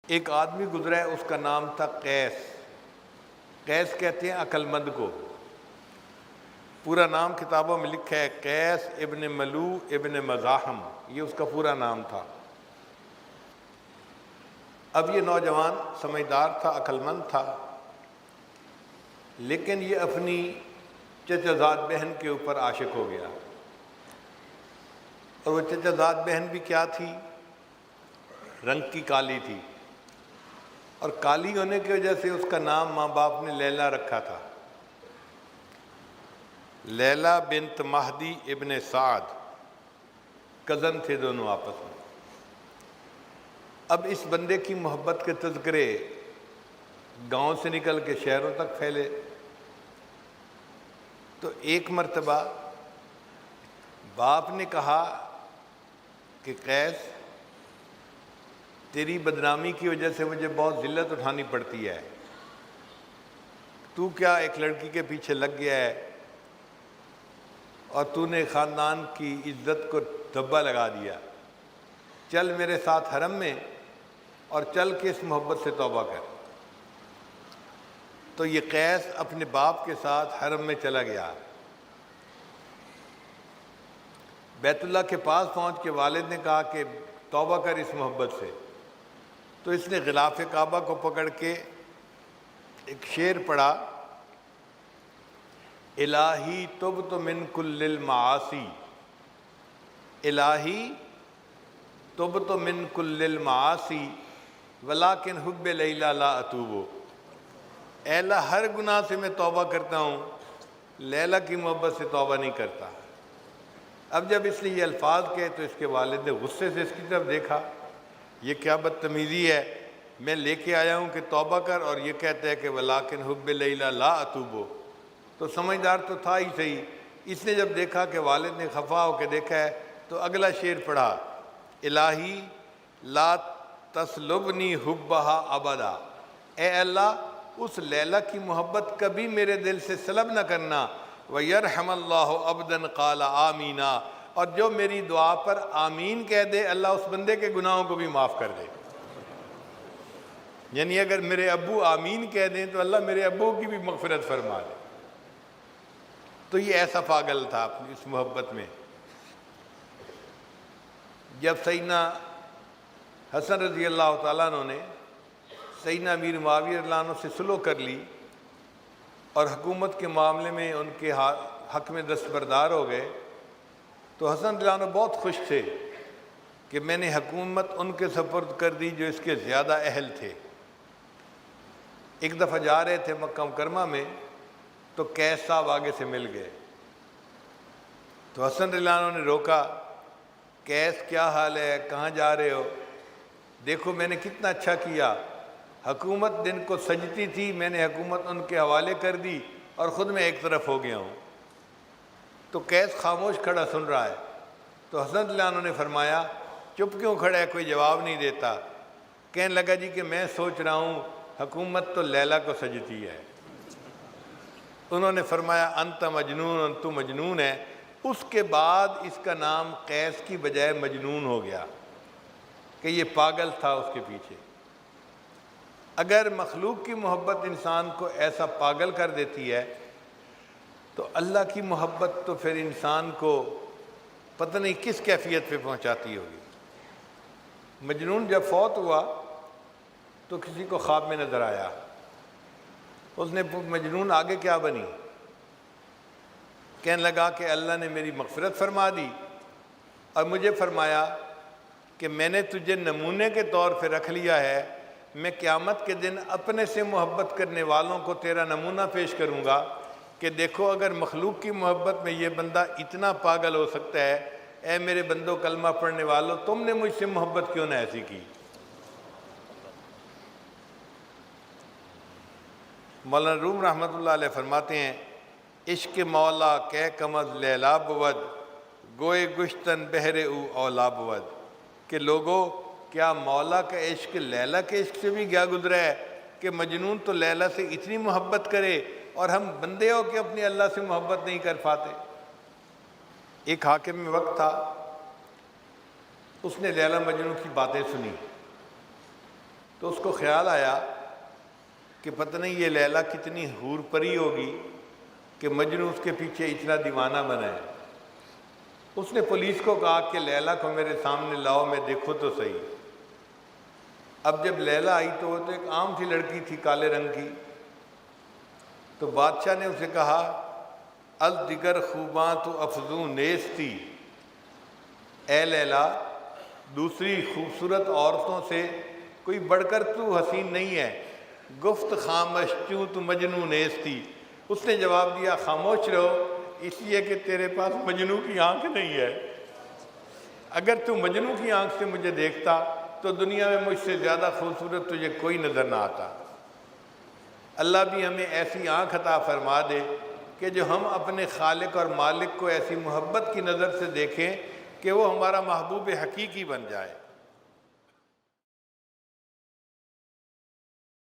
ایک آدمی گزرا ہے، اس کا نام تھا قیس۔ قیس کہتے ہیں عقل مند کو۔ پورا نام کتابوں میں لکھا ہے قیس ابن ملو ابن مزاحم، یہ اس کا پورا نام تھا۔ اب یہ نوجوان سمجھدار تھا، عقل مند تھا، لیکن یہ اپنی چچا زاد بہن کے اوپر عاشق ہو گیا۔ اور وہ چچا زاد بہن بھی کیا تھی؟ رنگ کی کالی تھی، اور کالی ہونے کی وجہ سے اس کا نام ماں باپ نے لیلا رکھا تھا، لیلا بنت مہدی ابن سعد، کزن تھے دونوں آپس میں۔ اب اس بندے کی محبت کے تذکرے گاؤں سے نکل کے شہروں تک پھیلے، تو ایک مرتبہ باپ نے کہا کہ قیس، تیری بدنامی کی وجہ سے مجھے بہت ذلت اٹھانی پڑتی ہے، تو کیا ایک لڑکی کے پیچھے لگ گیا ہے اور تو نے خاندان کی عزت کو دھبا لگا دیا، چل میرے ساتھ حرم میں اور چل کے اس محبت سے توبہ کر۔ تو یہ قیس اپنے باپ کے ساتھ حرم میں چلا گیا۔ بیت اللہ کے پاس پہنچ کے والد نے کہا کہ توبہ کر اس محبت سے، تو اس نے غلاف کعبہ کو پکڑ کے ایک شعر پڑھا، الہی تبت من کل المعاصی، الہی تبت من کل المعاصی ولکن حب لیلا لا اتوب، اے اللہ ہر گناہ سے میں توبہ کرتا ہوں، لیلا کی محبت سے توبہ نہیں کرتا۔ اب جب اس نے یہ الفاظ کہے تو اس کے والد نے غصے سے اس کی طرف دیکھا، یہ کیا بدتمیزی ہے، میں لے کے آیا ہوں کہ توبہ کر اور یہ کہتا ہے کہ ولیکن حب لیلا لا اتوب۔ تو سمجھدار تو تھا ہی صحیح، اس نے جب دیکھا کہ والد نے خفا ہو کے دیکھا ہے تو اگلا شعر پڑھا، الہی لا تسلبنی حبہا ابدا، اے اللہ اس لیلا کی محبت کبھی میرے دل سے سلب نہ کرنا، وَيَرْحَمَ اللَّهُ عَبْدًا قَالَ آمِينَ، اور جو میری دعا پر آمین کہہ دے اللہ اس بندے کے گناہوں کو بھی معاف کر دے۔ یعنی اگر میرے ابو آمین کہہ دیں تو اللہ میرے ابو کی بھی مغفرت فرما دے۔ تو یہ ایسا پاگل تھا اپنی اس محبت میں۔ جب سیدنا حسن رضی اللہ تعالیٰ عنہ نے سیدنا امیر معاویہ رضی اللہ عنہ سے صلح کر لی اور حکومت کے معاملے میں ان کے حق میں دستبردار ہو گئے، تو حسن رضی اللہ عنہ بہت خوش تھے کہ میں نے حکومت ان کے سپرد کر دی جو اس کے زیادہ اہل تھے۔ ایک دفعہ جا رہے تھے مکہ مکرمہ میں تو قیس صاحب آگے سے مل گئے، تو حسن رضی اللہ عنہ نے روکا، قیس کیا حال ہے، کہاں جا رہے ہو؟ دیکھو میں نے کتنا اچھا کیا، حکومت دن کو سجتی تھی، میں نے حکومت ان کے حوالے کر دی اور خود میں ایک طرف ہو گیا ہوں۔ تو قیس خاموش کھڑا سن رہا ہے، تو حسن رضی اللہ عنہ نے فرمایا چپ کیوں کھڑا ہے، کوئی جواب نہیں دیتا؟ کہنے لگا جی کہ میں سوچ رہا ہوں حکومت تو لیلا کو سجتی ہے۔ انہوں نے فرمایا انت مجنون، تو مجنون ہے۔ اس کے بعد اس کا نام قیس کی بجائے مجنون ہو گیا کہ یہ پاگل تھا اس کے پیچھے۔ اگر مخلوق کی محبت انسان کو ایسا پاگل کر دیتی ہے تو اللہ کی محبت تو پھر انسان کو پتہ نہیں کس کیفیت پہ پہنچاتی ہوگی۔ مجنون جب فوت ہوا تو کسی کو خواب میں نظر آیا، اس نے مجنون آگے کیا بنی؟ کہنے لگا کہ اللہ نے میری مغفرت فرما دی اور مجھے فرمایا کہ میں نے تجھے نمونے کے طور پہ رکھ لیا ہے، میں قیامت کے دن اپنے سے محبت کرنے والوں کو تیرا نمونہ پیش کروں گا کہ دیکھو اگر مخلوق کی محبت میں یہ بندہ اتنا پاگل ہو سکتا ہے، اے میرے بندوں کلمہ پڑھنے والوں تم نے مجھ سے محبت کیوں نہ ایسی کی۔ مولانا روم رحمۃ اللہ علیہ فرماتے ہیں عشق مولا کہ کمز لیلا بود، گوئے گشتن بہر او اولا بود، کہ لوگوں کیا مولا کا عشق لیلا کے عشق سے بھی گیا گزرا ہے کہ مجنون تو لیلا سے اتنی محبت کرے اور ہم بندے ہو کے اپنی اللہ سے محبت نہیں کر پاتے۔ ایک حاکم میں وقت تھا، اس نے لیلا مجنون کی باتیں سنی تو اس کو خیال آیا کہ پتہ نہیں یہ لیلا کتنی حور پری ہوگی کہ مجنوں اس کے پیچھے اتنا دیوانہ بنا ہے۔ اس نے پولیس کو کہا کہ لیلا کو میرے سامنے لاؤ، میں دیکھو تو صحیح۔ اب جب لیلا آئی تو وہ تو ایک عام سی لڑکی تھی کالے رنگ کی، تو بادشاہ نے اسے کہا الدگر خوباں تو افزوں نیستی، اے لیلا دوسری خوبصورت عورتوں سے کوئی بڑھ کر تو حسین نہیں ہے، گفت خامش چوں تو مجنوں نیستی۔ اس نے جواب دیا خاموش رہو، اس لیے کہ تیرے پاس مجنوں کی آنکھ نہیں ہے، اگر تو مجنوں کی آنکھ سے مجھے دیکھتا تو دنیا میں مجھ سے زیادہ خوبصورت تجھے کوئی نظر نہ آتا۔ اللہ بھی ہمیں ایسی آنکھ عطا فرما دے کہ جو ہم اپنے خالق اور مالک کو ایسی محبت کی نظر سے دیکھیں کہ وہ ہمارا محبوب حقیقی بن جائے۔